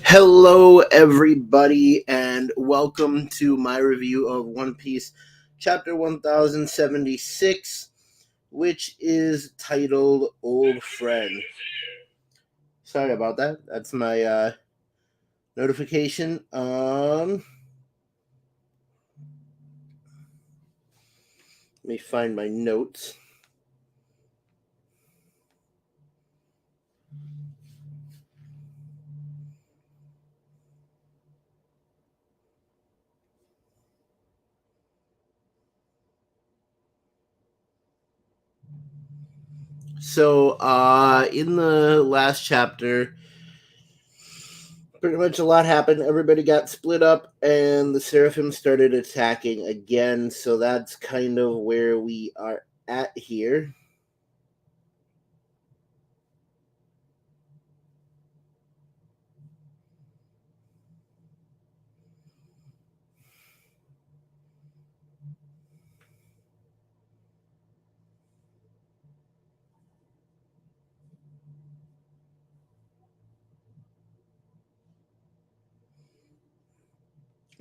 Hello, everybody, and welcome to my review of One Piece Chapter 1076, which is titled Old Friend. Sorry about that. That's my notification. Let me find my notes. So, in the last chapter, pretty much a lot happened. Everybody got split up, and the Seraphim started attacking again. So that's kind of where we are at here.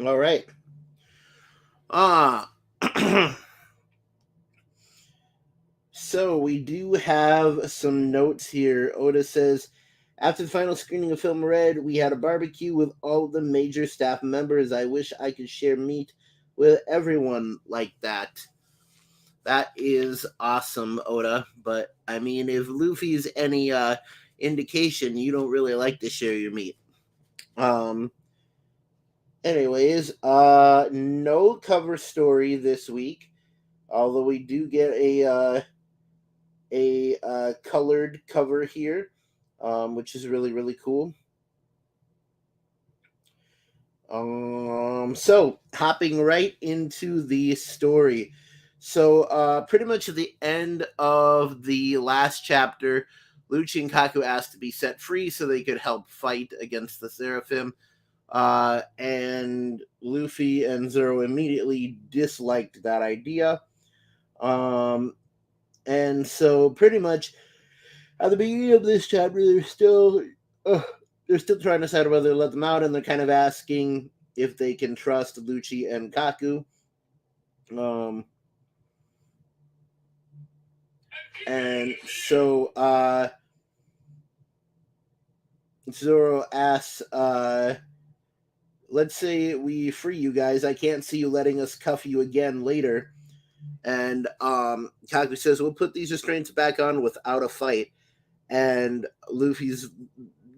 All right. Ah. So we do have some notes here. Oda says, after the final screening of Film Red, we had a barbecue with all the major staff members. I wish I could share meat with everyone like that. That is awesome, Oda. But I mean, if Luffy's any indication, you don't really like to share your meat. Um. Anyways, no cover story this week. Although we do get a colored cover here, which is really cool. So hopping right into the story. So pretty much at the end of the last chapter, Lucci and Kaku asked to be set free so they could help fight against the Seraphim. And Luffy and Zoro immediately disliked that idea. Um, and so pretty much at the beginning of this chapter, they're still trying to decide whether to let them out, and they're kind of asking if they can trust Lucci and Kaku. Um, and so Zoro asks, "Let's say we free you guys. I can't see you letting us cuff you again later." And Kaku says, "We'll put these restraints back on without a fight." And Luffy's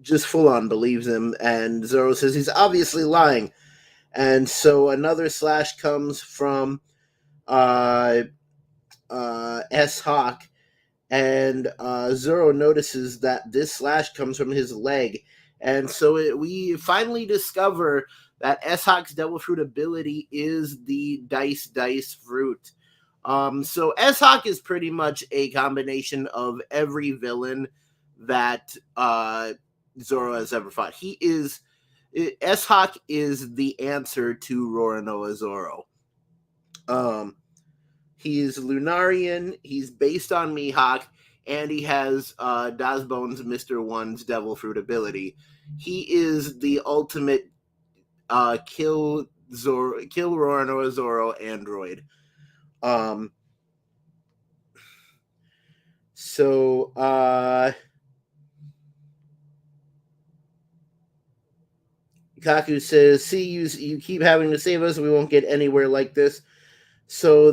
just full on believes him, and Zoro says he's obviously lying. And so another slash comes from uh, S Hawk, and Zoro notices that this slash comes from his leg. And so we finally discover that S Hawk's Devil Fruit ability is the Dice Fruit. So S Hawk is pretty much a combination of every villain that Zoro has ever fought. S Hawk is the answer to Roronoa Zoro. He's Lunarian, he's based on Mihawk, and he has Dazbone's Mr. One's Devil Fruit ability. He is the ultimate kill Roronoa Zoro android. Um, so Kaku says, "See, you keep having to save us. We won't get anywhere like this." So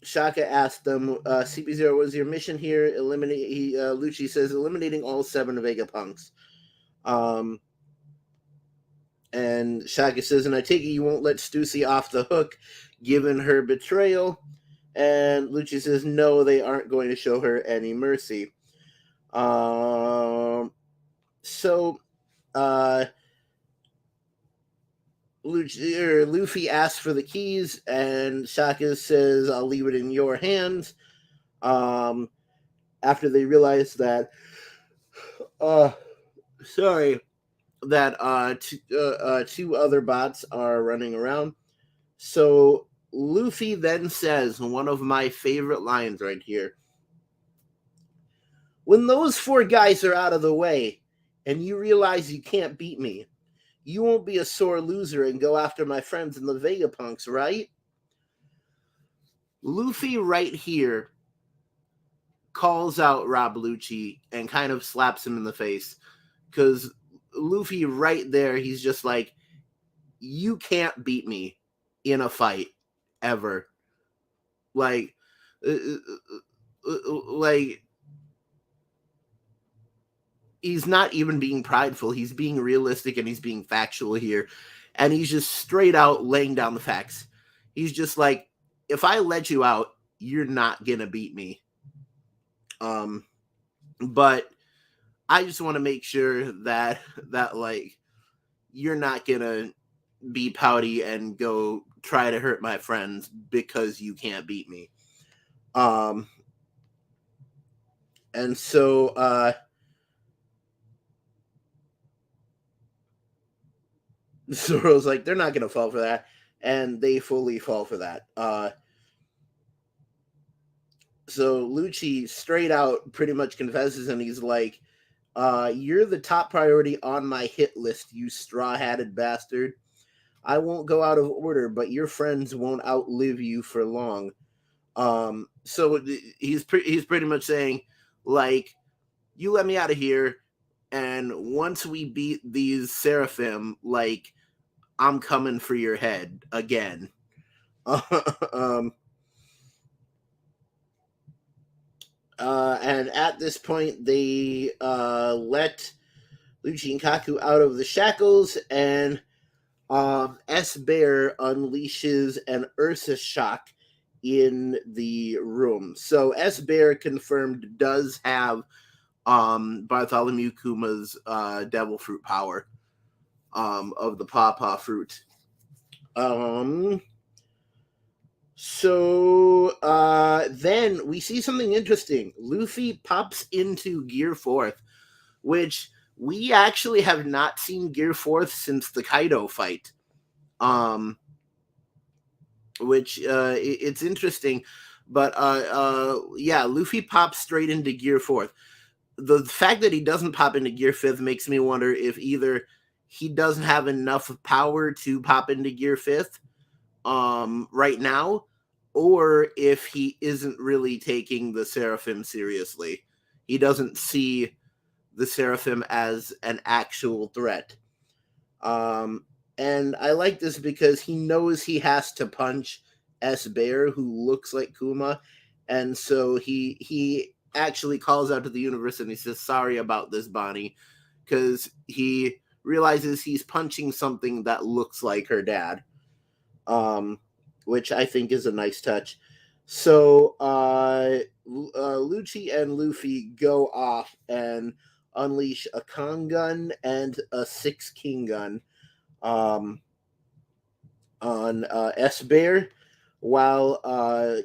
Shaka asked them, "CP0, what is your mission here? Eliminate." Lucci says, "Eliminating all 7 Vegapunks." Um, and Shaka says, "And I take it you won't let Stussy off the hook, given her betrayal." And Lucci says, "No, they aren't going to show her any mercy." So Luffy asks for the keys, and Shaka says, "I'll leave it in your hands." After they realize that, uh, sorry, that two other bots are running around. So Luffy then says one of my favorite lines right here. When those four guys are out of the way and you realize you can't beat me, you won't be a sore loser and go after my friends in the Vegapunks, right? Luffy right here calls out Rob Lucci and kind of slaps him in the face, because Luffy right there, he's just like, you can't beat me in a fight ever. Like, like he's not even being prideful. He's being realistic and he's being factual here. And he's just straight out laying down the facts. He's just like, if I let you out, you're not going to beat me. But I just want to make sure that like, you're not going to be pouty and go try to hurt my friends because you can't beat me. And so, Zoro's like, they're not going to fall for that. And they fully fall for that. So Lucci straight out pretty much confesses, and he's like, you're the top priority on my hit list, you straw-hatted bastard. I won't go out of order, but your friends won't outlive you for long. So he's pretty much saying, like, you let me out of here, and once we beat these Seraphim, like, I'm coming for your head again. And at this point, they let Lucci and Kaku out of the shackles, and S-Bear unleashes an Ursa shock in the room. So S-Bear confirmed does have Bartholomew Kuma's devil fruit power of the pawpaw fruit. So then we see something interesting. Luffy pops into Gear 4th, which we actually have not seen Gear 4th since the Kaido fight. Which it's interesting, but yeah, Luffy pops straight into Gear 4th. The fact that he doesn't pop into Gear 5th makes me wonder if either he doesn't have enough power to pop into Gear 5th right now, or if he isn't really taking the Seraphim seriously. He doesn't see the Seraphim as an actual threat. And I like this because he knows he has to punch S-Bear, who looks like Kuma, and so he actually calls out to the universe and he says, sorry about this, Bonnie, because he realizes he's punching something that looks like her dad, which I think is a nice touch. So Lucci and Luffy go off and unleash a Kong gun and a 6 King gun on S-Bear, while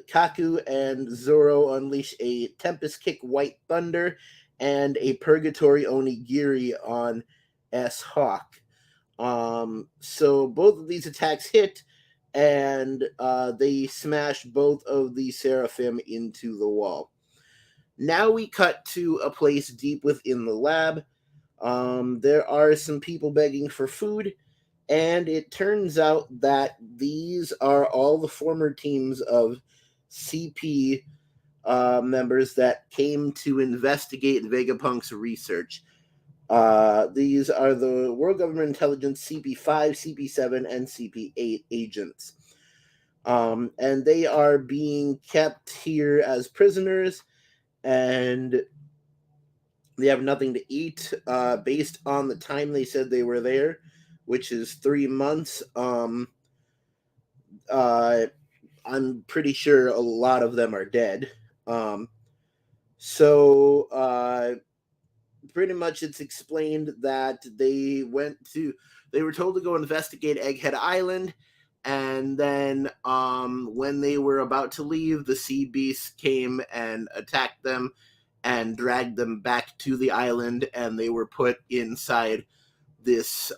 Kaku and Zoro unleash a Tempest Kick White Thunder and a Purgatory Onigiri on S-Hawk. So both of these attacks hit, and they smash both of the Seraphim into the wall. Now we cut to a place deep within the lab. There are some people begging for food, and it turns out that these are all the former teams of CP members that came to investigate Vegapunk's research. These are the World Government Intelligence CP5, CP7, and CP8 agents. And they are being kept here as prisoners, and they have nothing to eat based on the time they said they were there, which is 3 months. I'm pretty sure a lot of them are dead. So pretty much it's explained that they were told to go investigate Egghead Island, and then when they were about to leave, the sea beasts came and attacked them and dragged them back to the island, and they were put inside this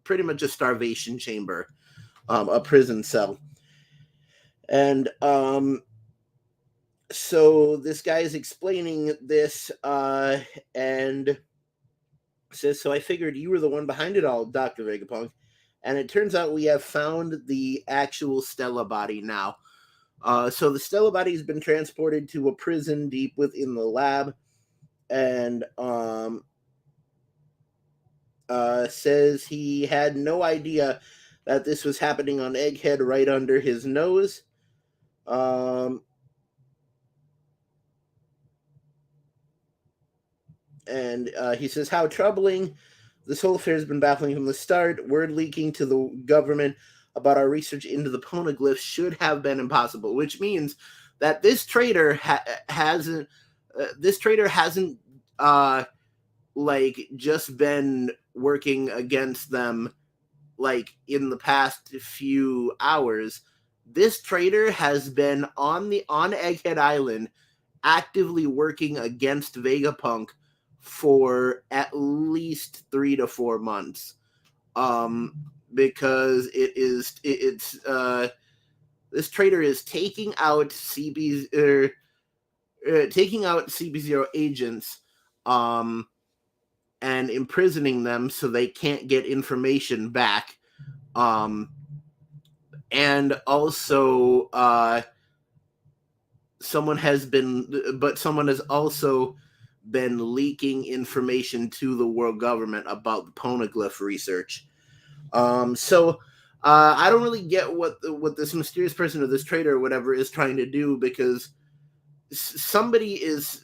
pretty much a starvation chamber, a prison cell. And So this guy is explaining this, and says, "So I figured you were the one behind it all, Dr. Vegapunk." And it turns out we have found the actual Stella body now. So the Stella body has been transported to a prison deep within the lab, and says he had no idea that this was happening on Egghead right under his nose. And he says, "How troubling. This whole affair has been baffling from the start. Word leaking to the government about our research into the poneglyphs should have been impossible," which means that this traitor hasn't. This traitor hasn't like just been working against them like in the past few hours. This traitor has been on Egghead Island actively working against Vegapunk for at least 3 to 4 months. Because it's this traitor is taking out CB0 agents, and imprisoning them so they can't get information back. And also, someone has also been leaking information to the world government about the poneglyph research. So I don't really get what this mysterious person or this traitor or whatever is trying to do, because somebody's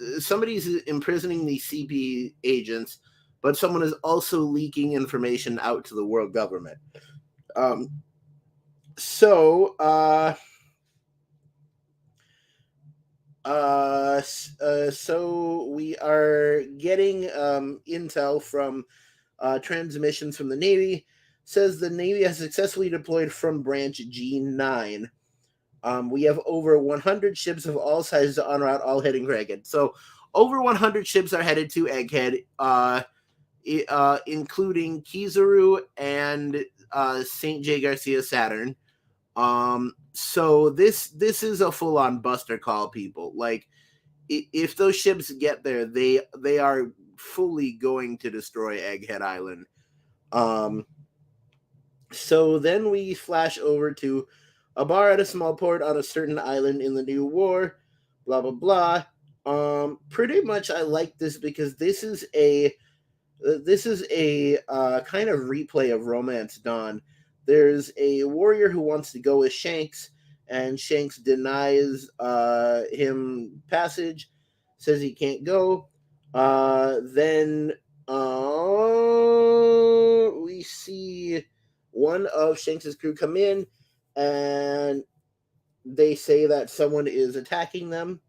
imprisoning these CP agents, but someone is also leaking information out to the world government. So we are getting intel from transmissions from the Navy. Says the Navy has successfully deployed from Branch G9. We have over 100 ships of all sizes en route, all heading for Egghead. So over 100 ships are headed to Egghead, including Kizaru and St. J. Garcia Saturn. So this is a full on Buster call, people. Like, if those ships get there, they are fully going to destroy Egghead Island. So then we flash over to a bar at a small port on a certain island in the new war. Blah blah blah. Pretty much I like this because this is a kind of replay of Romance Dawn. There's a warrior who wants to go with Shanks, and Shanks denies him passage, says he can't go. Then we see one of Shanks's crew come in, and they say that someone is attacking them.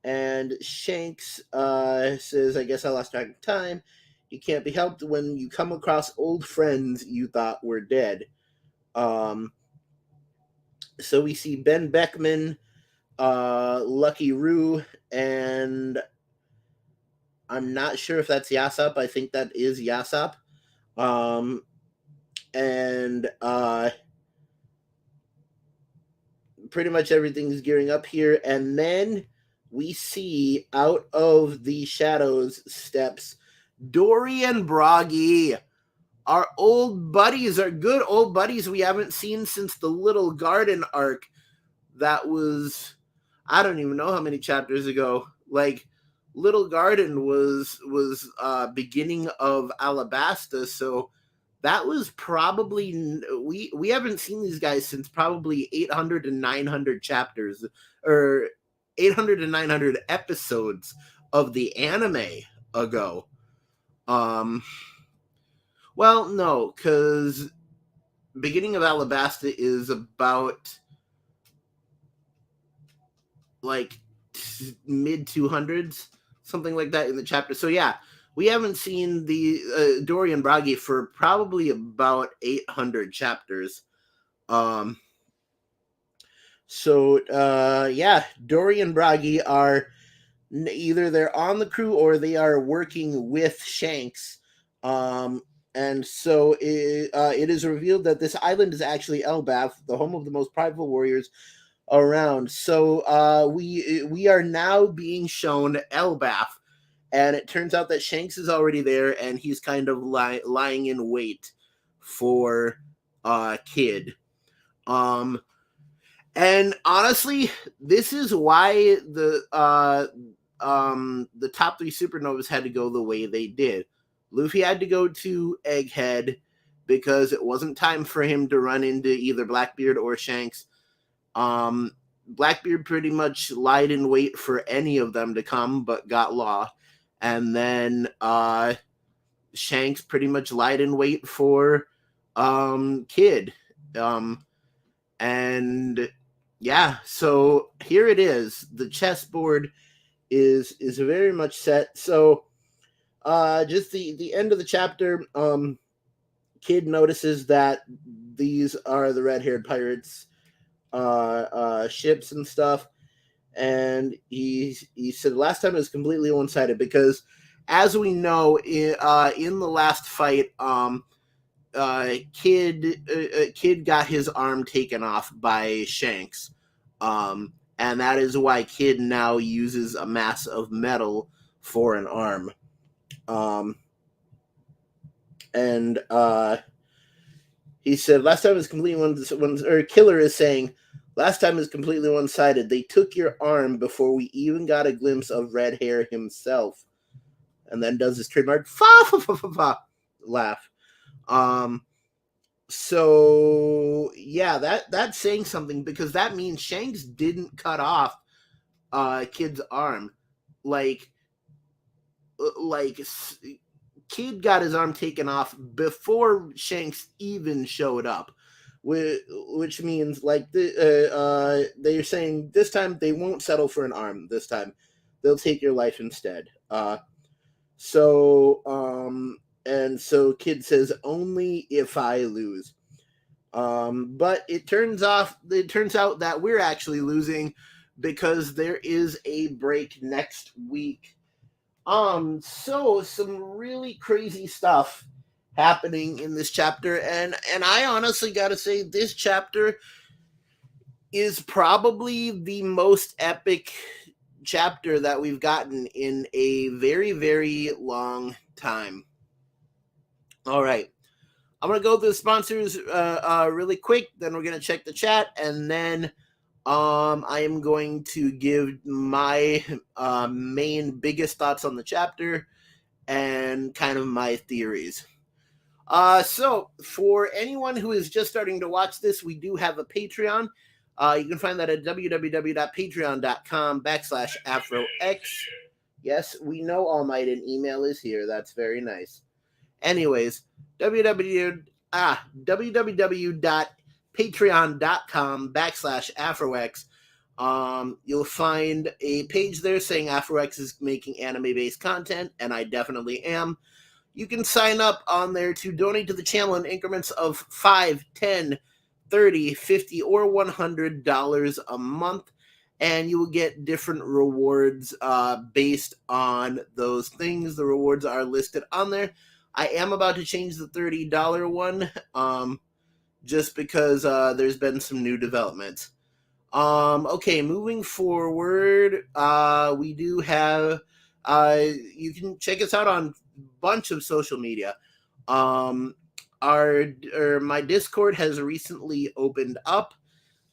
And Shanks says, "I guess I lost track of time. You can't be helped when you come across old friends you thought were dead." So we see Ben Beckman, Lucky Roo, and I'm not sure if that's Yasop. I think that is Yasop. And pretty much everything's gearing up here. And then we see out of the shadows steps Dory and Bragi, our old buddies, our good old buddies we haven't seen since the Little Garden arc. That was, I don't even know how many chapters ago. Like, Little Garden was beginning of Alabasta, so that was probably, we haven't seen these guys since probably 800 to 900 chapters, or 800 to 900 episodes of the anime ago. Well, no, because beginning of Alabasta is about like mid 200s, something like that in the chapter. So yeah, we haven't seen the Dory and Bragi for probably about 800 chapters. Yeah, Dory and Bragi are either they're on the crew or they are working with Shanks. And so it is revealed that this island is actually Elbaf, the home of the most prideful warriors around. So we are now being shown Elbaf, and it turns out that Shanks is already there, and he's kind of lying in wait for Kid. And honestly, this is why the top three supernovas had to go the way they did. Luffy had to go to Egghead because it wasn't time for him to run into either Blackbeard or Shanks. Blackbeard pretty much lied in wait for any of them to come, but got Law. And then Shanks pretty much lied in wait for Kid. And yeah, so here it is. The chessboard is very much set. So just the end of the chapter, Kid notices that these are the red-haired pirates ships and stuff, and he said last time it was completely one-sided because, as we know, in the last fight, Kid got his arm taken off by Shanks, and that is why Kid now uses a mass of metal for an arm. And he said last time was completely or Killer is saying last time is completely one-sided. They took your arm before we even got a glimpse of Red Hair himself, and then does his trademark fa fa fa fa fa laugh. So yeah, that's saying something because that means Shanks didn't cut off Kid's arm. Like Kid got his arm taken off before Shanks even showed up, which means like they're saying this time they won't settle for an arm. This time they'll take your life instead. And so Kid says only if I lose. But it turns out that we're actually losing because there is a break next week. So some really crazy stuff happening in this chapter, and I honestly gotta say this chapter is probably the most epic chapter that we've gotten in a very, very long time. All right. I'm going to go through the sponsors really quick, then we're going to check the chat, and then I am going to give my main biggest thoughts on the chapter and kind of my theories. So for anyone who is just starting to watch this, we do have a Patreon. You can find that at www.patreon.com/AfroX. Yes, we know All Might and email is here. That's very nice. Anyways, www.patreon.com/AfroX. You'll find a page there saying AfroX is making anime-based content, and I definitely am. You can sign up on there to donate to the channel in increments of $5, $10, $30, $50, or $100 a month, and you will get different rewards based on those things. The rewards are listed on there. I am about to change the $30 one just because there's been some new developments. Okay, moving forward, we do have you can check us out on a bunch of social media. My Discord has recently opened up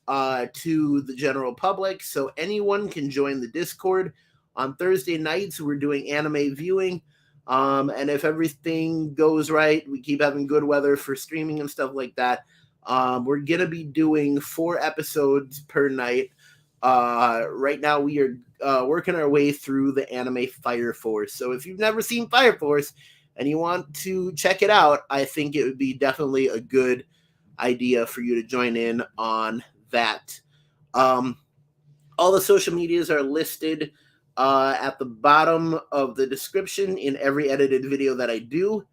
to the general public, so anyone can join the Discord. On Thursday nights, we're doing anime viewing. And if everything goes right, we keep having good weather for streaming and stuff like that. We're going to be doing 4 episodes per night. Right now we are working our way through the anime Fire Force. So if you've never seen Fire Force and you want to check it out, I think it would be definitely a good idea for you to join in on that. All the social medias are listed at the bottom of the description in every edited video that I do.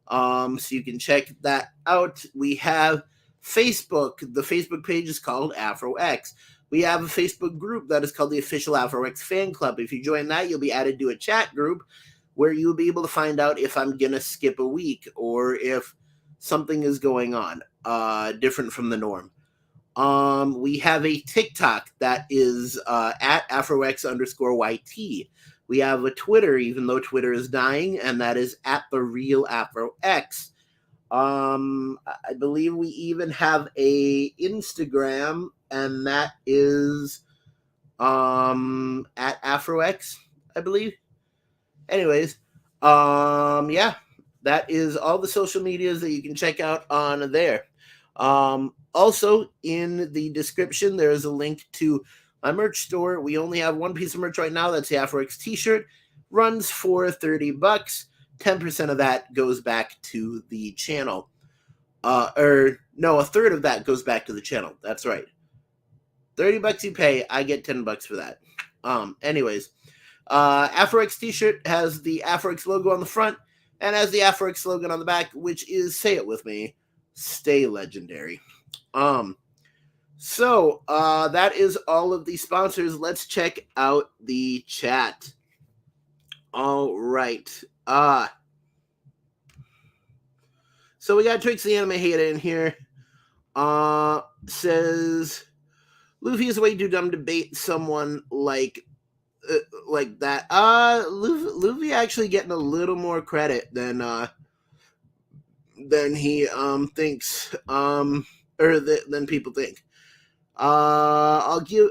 So you can check that out. We have Facebook. The Facebook page is called AfroX. We have a Facebook group that is called the Official AfroX Fan Club. If you join that, you'll be added to a chat group where you'll be able to find out if I'm going to skip a week or if something is going on different from the norm. We have a TikTok that is at AfroX_YT. We have a Twitter, even though Twitter is dying, and that is at the real AfroX. I believe we even have a Instagram, and that is at AfroX, I believe. Anyways, yeah, that is all the social medias that you can check out on there. Also, in the description, there is a link to my merch store. We only have one piece of merch right now. That's the AfroX t-shirt. Runs for $30. 10% of that goes back to the channel. Or no, a third of that goes back to the channel. That's right. $30 you pay, I get $10 for that. Anyways, AfroX t-shirt has the AfroX logo on the front and has the AfroX slogan on the back, which is, say it with me, stay legendary. So that is all of the sponsors. Let's check out the chat. All right. So we got Trixie the Anime Hater in here. Says Luffy is way too dumb to bait someone like that. Luffy actually getting a little more credit than he thinks or than people think. I'll give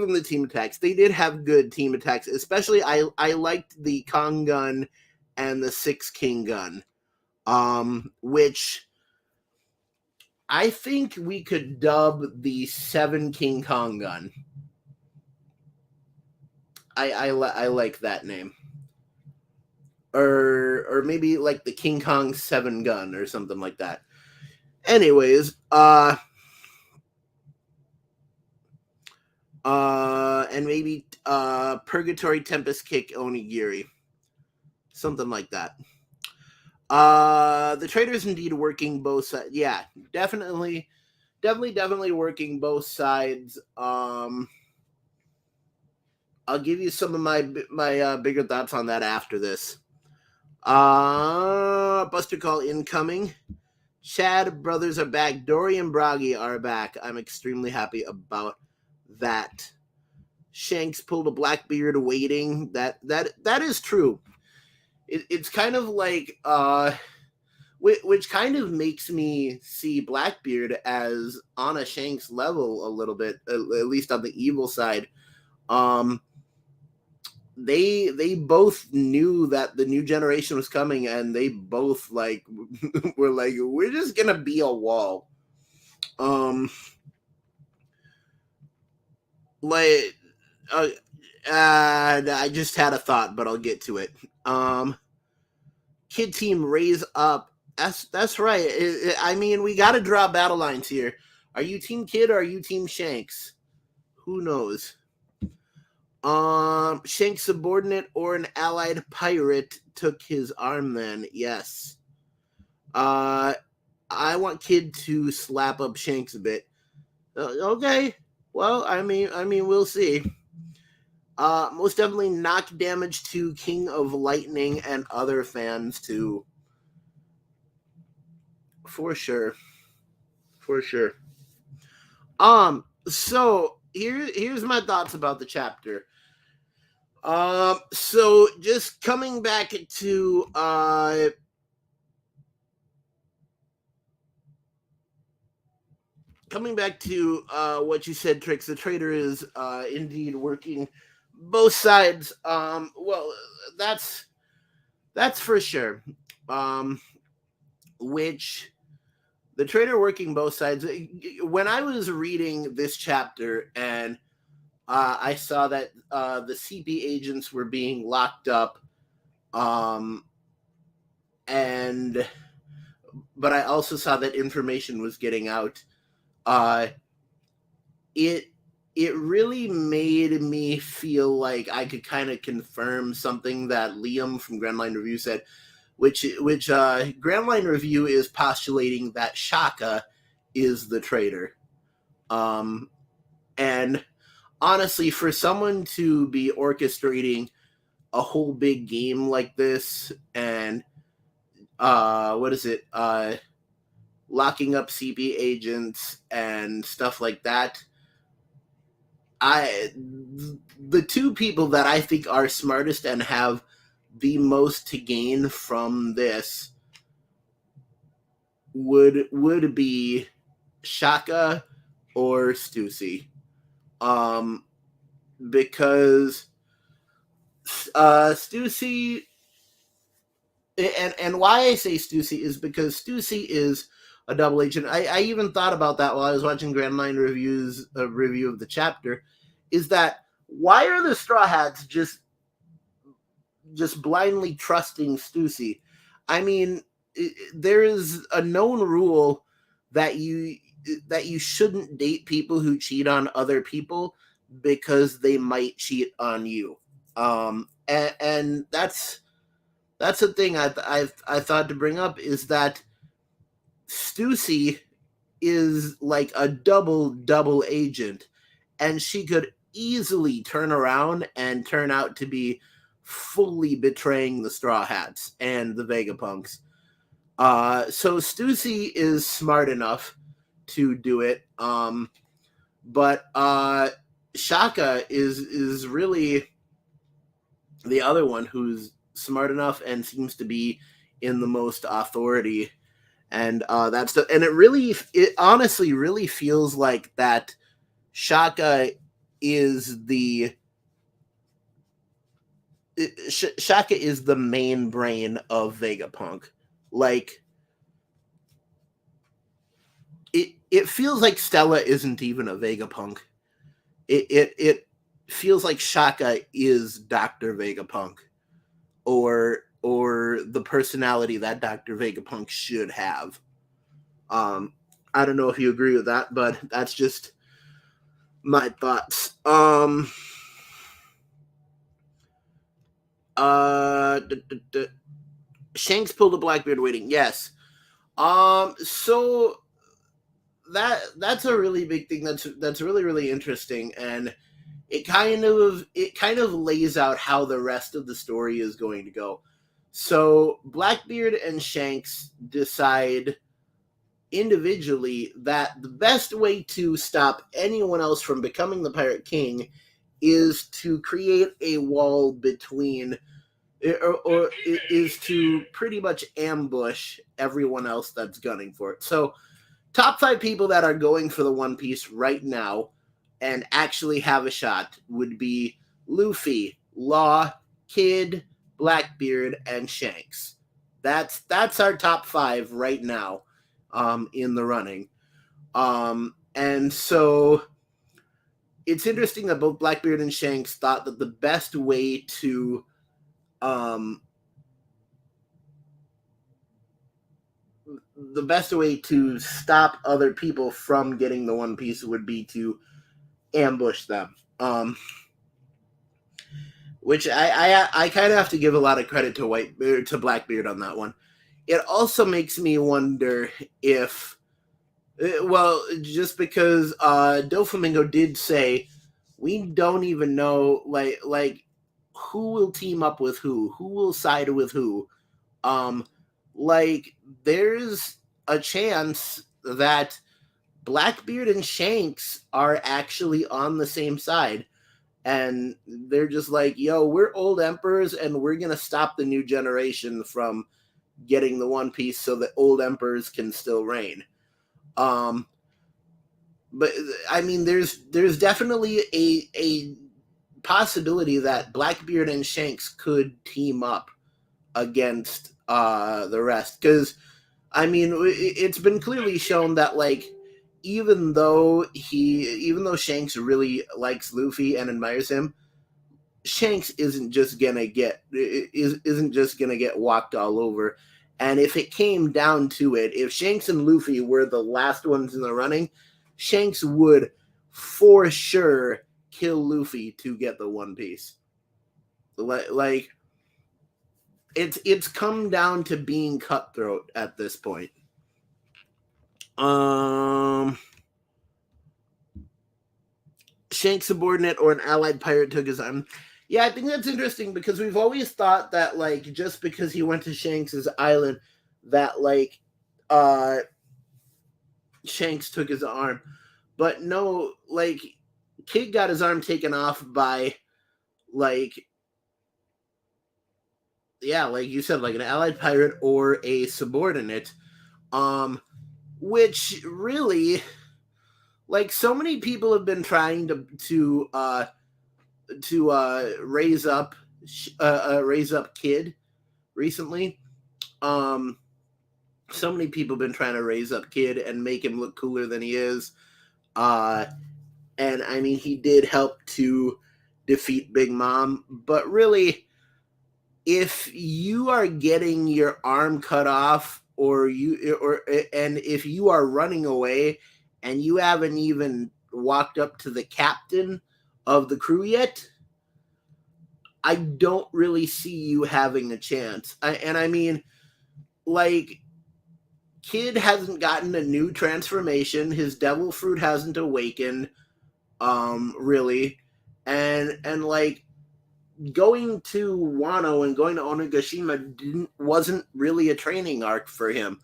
him the team attacks. They did have good team attacks, especially I liked the Kong gun and the 6 King gun, which I think we could dub the 7 King Kong gun. I like that name. Or maybe like the King Kong 7 gun or something like that. Anyways, and maybe Purgatory Tempest Kick Onigiri. Something like that. The trader is indeed working both sides. Yeah, definitely working both sides. I'll give you some of my bigger thoughts on that after this. Buster Call incoming. Chad brothers are back. Dory and Bragi are back. I'm extremely happy about that. Shanks pulled a Blackbeard waiting. That is true. It's kind of like which kind of makes me see Blackbeard as on a Shanks level a little bit, at least on the evil side. They both knew that the new generation was coming, and they both like were like, we're just gonna be a wall. I just had a thought, but I'll get to it. Kid Team raise up. That's right. I mean, we got to draw battle lines here. Are you Team Kid or are you Team Shanks? Who knows? Shanks subordinate or an allied pirate took his arm then. Yes. I want Kid to slap up Shanks a bit. Okay. Well, I mean, we'll see. Most definitely knock damage to King of Lightning and other fans too. For sure. So here's my thoughts about the chapter. So just coming back to what you said, Trix. The trader is indeed working both sides. Well, that's for sure. Which the trader working both sides. When I was reading this chapter and I saw that the CP agents were being locked up, but I also saw that information was getting out. It really made me feel like I could kind of confirm something that Liam from Grand Line Review said, which Grand Line Review is postulating that Shaka is the traitor. And honestly, for someone to be orchestrating a whole big game like this, and locking up CB agents and stuff like that. The two people that I think are smartest and have the most to gain from this would be Shaka or Stussy. Because Stussy, and why I say Stussy is because Stussy is a double agent. I even thought about that while I was watching Grand Line Review's review of the chapter. Is that why are the Straw Hats just blindly trusting Stussy? I mean, there is a known rule that you shouldn't date people who cheat on other people because they might cheat on you. And that's the thing I thought to bring up, is that Stussy is like a double agent, and she could easily turn around and turn out to be fully betraying the Straw Hats and the Vegapunks. So Stussy is smart enough to do it. But Shaka is really the other one who's smart enough and seems to be in the most authority. And it honestly really feels like that Shaka is the main brain of Vegapunk. Like, it feels like Stella isn't even a Vegapunk. It feels like Shaka is Dr. Vegapunk, or the personality that Dr. Vegapunk should have. I don't know if you agree with that, but that's just my thoughts. Shanks pulled a Blackbeard waiting. Yes. So that's a really big thing. That's really, really interesting, and it kind of lays out how the rest of the story is going to go. So Blackbeard and Shanks decide individually that the best way to stop anyone else from becoming the Pirate King is to create a wall between, or is to pretty much ambush everyone else that's gunning for it. So top 5 people that are going for the One Piece right now and actually have a shot would be Luffy, Law, Kid, Blackbeard, and Shanks. That's our top 5 right now, in the running. And so it's interesting that both Blackbeard and Shanks thought that the best way to stop other people from getting the One Piece would be to ambush them. Which I kind of have to give a lot of credit to Blackbeard on that one. It also makes me wonder if, well, just because Doflamingo did say we don't even know like who will team up with who will side with who. Like, there's a chance that Blackbeard and Shanks are actually on the same side, and they're just like, yo, we're old emperors and we're gonna stop the new generation from getting the One Piece so that old emperors can still reign. But I mean, there's definitely a possibility that Blackbeard and Shanks could team up against the rest, because I mean, it's been clearly shown that, like, even though Shanks really likes Luffy and admires him, Shanks isn't just gonna get walked all over. And if it came down to it, if Shanks and Luffy were the last ones in the running, Shanks would for sure kill Luffy to get the One Piece. Like, it's come down to being cutthroat at this point. Shanks subordinate or an allied pirate took his arm. Yeah, I think that's interesting, because we've always thought that, like, just because he went to Shanks's island, that, like, Shanks took his arm. But no, like, Kid got his arm taken off by, like, yeah, like you said, like an allied pirate or a subordinate. Which really, like, so many people have been trying to raise up Kid recently. So many people have been trying to raise up Kid and make him look cooler than he is. And I mean, he did help to defeat Big Mom, but really, if you are getting your arm cut off, and if you are running away and you haven't even walked up to the captain of the crew yet, I don't really see you having a chance. I mean, like, Kid hasn't gotten a new transformation. His devil fruit hasn't awakened, really. And like, going to Wano and going to Onigashima wasn't really a training arc for him.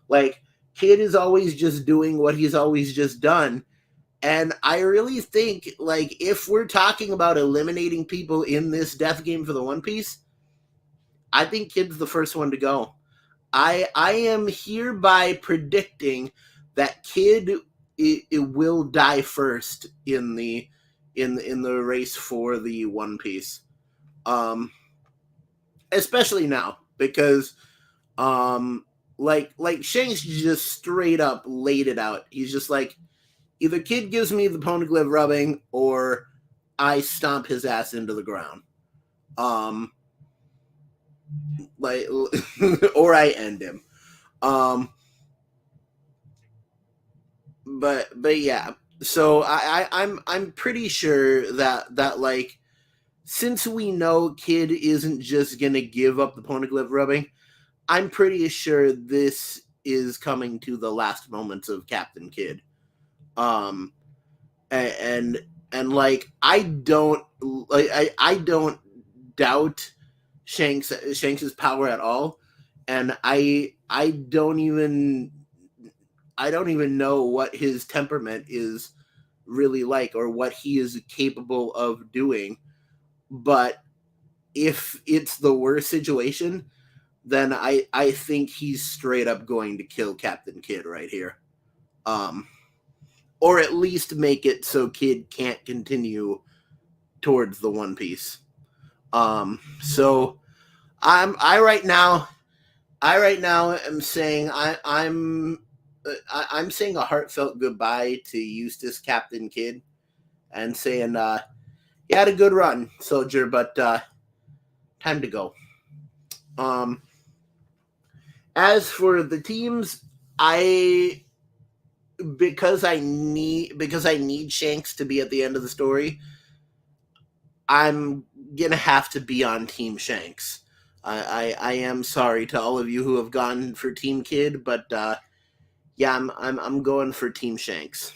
Like, Kid is always just doing what he's always just done. And I really think, like, if we're talking about eliminating people in this death game for the One Piece, I think Kid's the first one to go. I am hereby predicting that Kid it will die first in the race for the One Piece. Especially now, because like Shanks just straight up laid it out. He's just like, either Kid gives me the Poneglyph rubbing or I stomp his ass into the ground. Like, or I end him. But yeah. So I'm pretty sure that like, since we know Kid isn't just gonna give up the Poneglyph rubbing, I'm pretty sure this is coming to the last moments of Captain Kid. And like, I don't doubt Shanks's power at all, and I don't even know what his temperament is really like or what he is capable of doing. But if it's the worst situation, then I think he's straight up going to kill Captain Kid right here. Or at least make it so Kid can't continue towards the One Piece. So I right now am saying I'm saying a heartfelt goodbye to Eustass Captain Kid, and saying you had a good run, soldier, but time to go. As for the teams, because I need Shanks to be at the end of the story, I'm gonna have to be on Team Shanks. I am sorry to all of you who have gone for Team Kid, but yeah, I'm going for Team Shanks.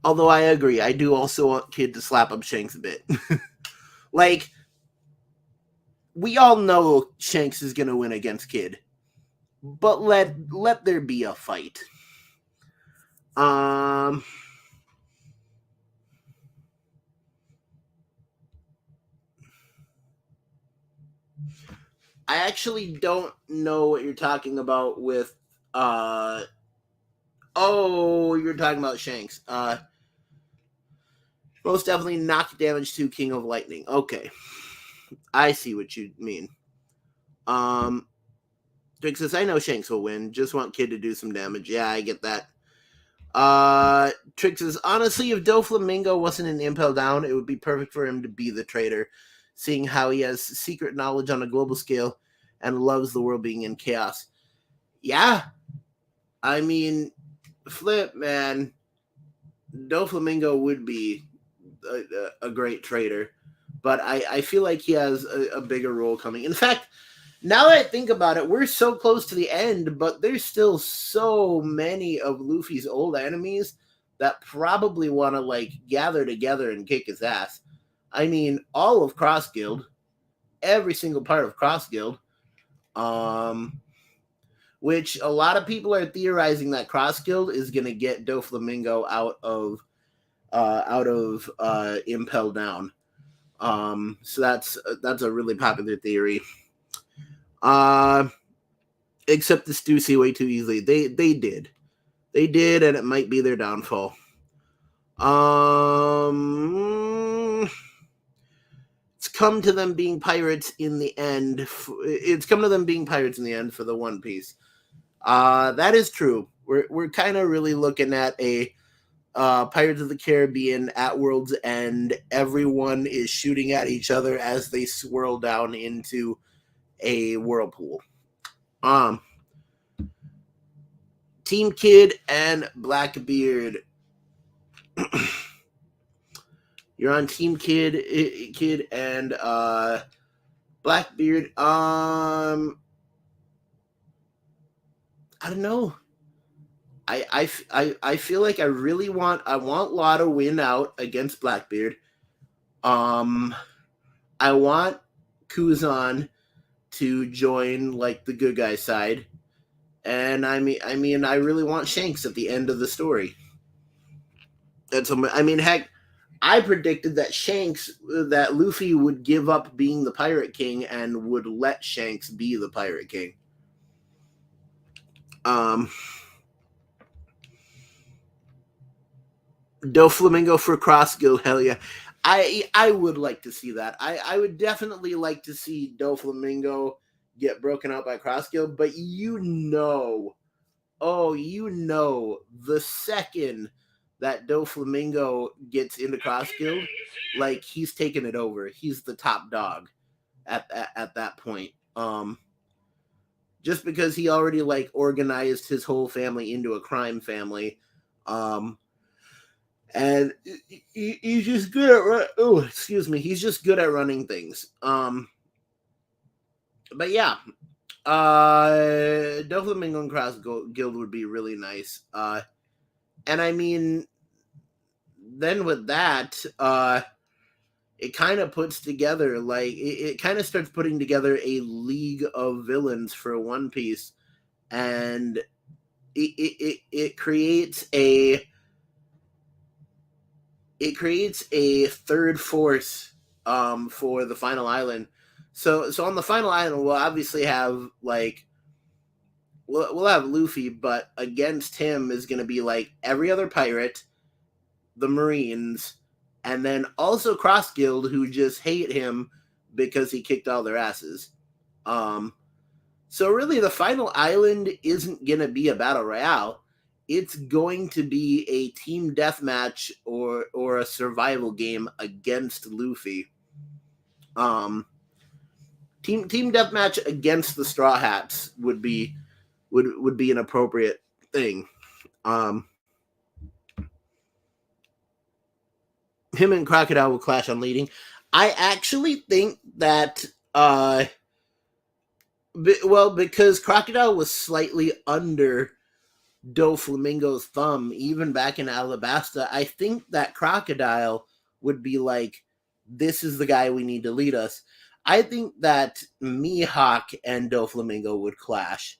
Although I agree, I do also want Kid to slap up Shanks a bit. Like, we all know Shanks is gonna win against Kid, but let there be a fight. I actually don't know what you're talking about with oh, you're talking about Shanks. Most definitely knock damage to King of Lightning. Okay. I see what you mean. Drake says, I know Shanks will win. Just want Kid to do some damage. Yeah, I get that. Trick says, honestly, if Doflamingo wasn't an Impel Down, it would be perfect for him to be the traitor, seeing how he has secret knowledge on a global scale and loves the world being in chaos. Yeah. I mean, flip, man. Doflamingo would be a great traitor, but I feel like he has a bigger role coming. In fact, now that I think about it, we're so close to the end, but there's still so many of Luffy's old enemies that probably want to like gather together and kick his ass. I mean, all of Cross Guild, every single part of Cross Guild, which a lot of people are theorizing that Cross Guild is going to get Doflamingo out of Impel Down. So that's a really popular theory. Except the Stussy way too easily. They did, and it might be their downfall. It's come to them being pirates in the end. It's come to them being pirates in the end for the One Piece. That is true. We're kind of really looking at a Pirates of the Caribbean at World's End. Everyone is shooting at each other as they swirl down into a whirlpool. Team Kid and Blackbeard. You're on Team Kid and Blackbeard. I don't know. I feel like I want Law to win out against Blackbeard. I want Kuzan to join like the good guy side. And I mean I really want Shanks at the end of the story. Heck, I predicted that Luffy would give up being the Pirate King and would let Shanks be the Pirate King. Doflamingo for Cross Guild, hell yeah. I would like to see that. I would definitely like to see Doflamingo get broken out by Cross Guild, but the second that Doflamingo gets into Cross Guild, like he's taking it over. He's the top dog at that point. Just because he already like organized his whole family into a crime family. And he's just good at he's just good at running things. But yeah, Doflamingo and Cross Guild would be really nice. And I mean, then with that, it kind of puts together like it kind of starts putting together a league of villains for One Piece, and it creates a third force for the final island. So on the final island, we'll obviously have like we'll have Luffy, but against him is going to be like every other pirate, the Marines, and then also Cross Guild, who just hate him because he kicked all their asses. So really, the final island isn't going to be a battle royale. It's going to be a team deathmatch or a survival game against Luffy. Team deathmatch against the Straw Hats would be an appropriate thing. Him and Crocodile will clash on leading. I actually think that because Crocodile was slightly under Doflamingo's thumb even back in Alabasta, I think that Crocodile would be like, this is the guy we need to lead us. I think that Mihawk and Doflamingo would clash.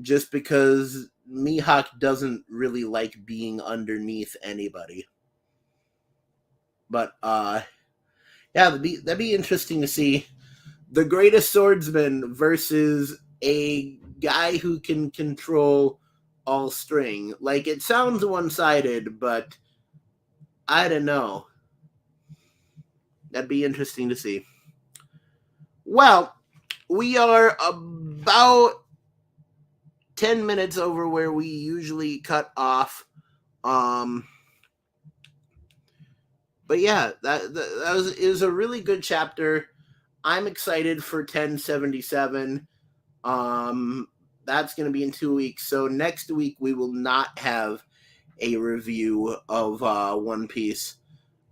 Just because Mihawk doesn't really like being underneath anybody. But yeah, that'd be interesting to see. The greatest swordsman versus a guy who can control all string. Like, it sounds one-sided, but I don't know. That'd be interesting to see. Well, we are about 10 minutes over where we usually cut off. But yeah, that is a really good chapter. I'm excited for 1077. That's going to be in 2 weeks. So next week we will not have a review of One Piece.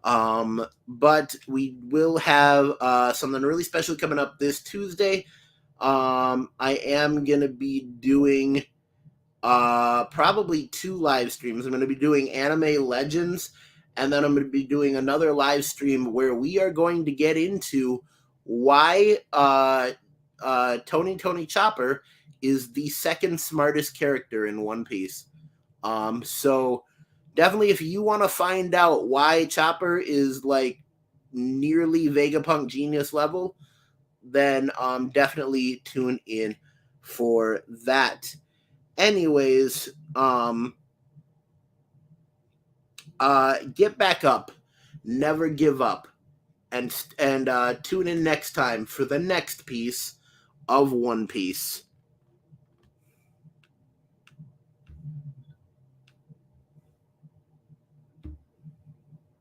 But we will have something really special coming up this Tuesday. I am going to be doing probably 2 live streams. I'm going to be doing Anime Legends, and then I'm going to be doing another live stream where we are going to get into why Tony Chopper is the second smartest character in One Piece. So definitely, if you want to find out why Chopper is like nearly Vegapunk genius level, then definitely tune in for that. Anyways, get back up, never give up, and tune in next time for the next piece of One Piece.